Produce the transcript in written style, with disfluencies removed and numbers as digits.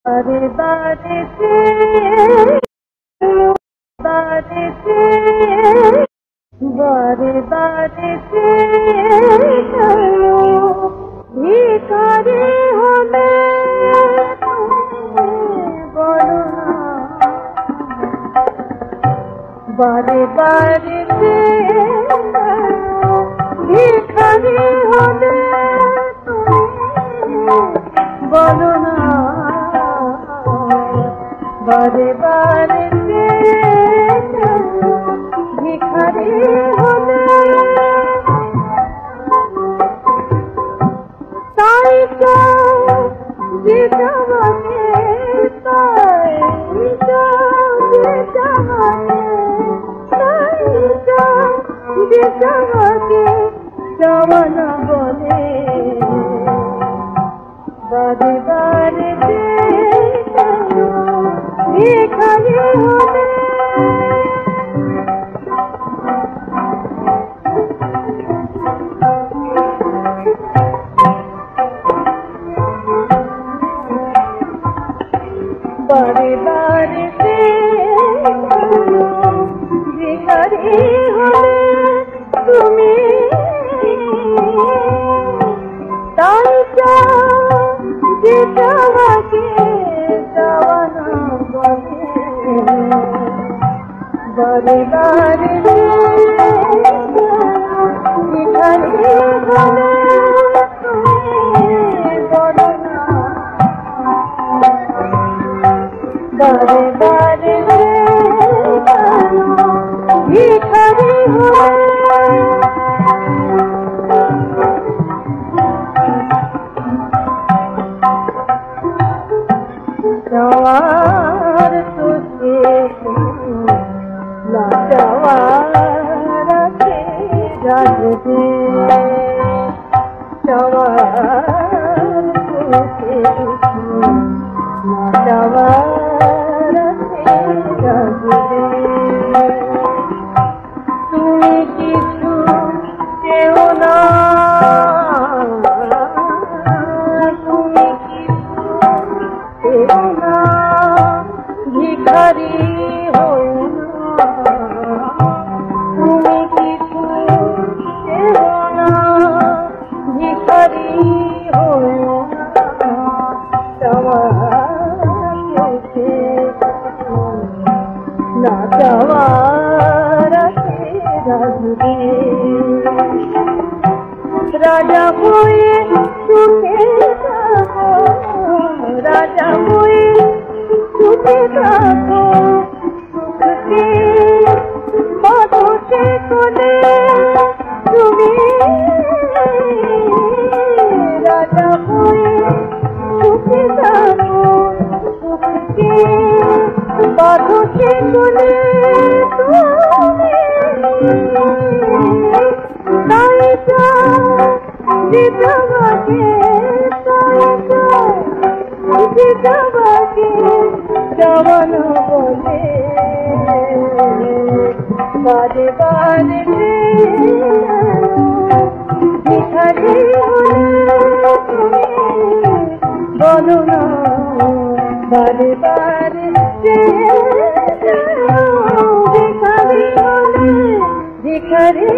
बारे बारे से बारे से बारे बारे से भिखारी हले बोलो ना बारे बारे से भिखारी हले बोलो ना बारे बारे से भिखारी हले ताई को जितवाने ताई को जितवाने ताई को जितवाने जवाना बोले बारे बारे से भिखारी हले बारे बारे से भिखारी हले तुमी ताई को जितवाके जवाना बोले बारे बारे से भिखारी हले बोलो ना बारे बारे से भिखारी हले जवार तुझे ना जवार के राज दे जवार तुझे ना जवार के राज दे তুমি কিছু চেও না তুমি কিছু চেও না ভিখারি হও না তুমি কিছু চেও না ভিখারি হও না চাওয়াকে না চাওয়ার রাজদে রাজা হয়ে সুখে থাকো রাজা হয়ে সুখে থাকো সুখকে বাঁধতে কোলে তুমি রাজা হয়ে সুখে থাকো সুখকে বাঁধতে কোলে তুমি তাই তো জিতবাকে তাই তো জিতবাকে জওয়ানা বলে বারে বারে से भिखारी हले बोलो ना बारे बारे से भिखारी हले भिखारी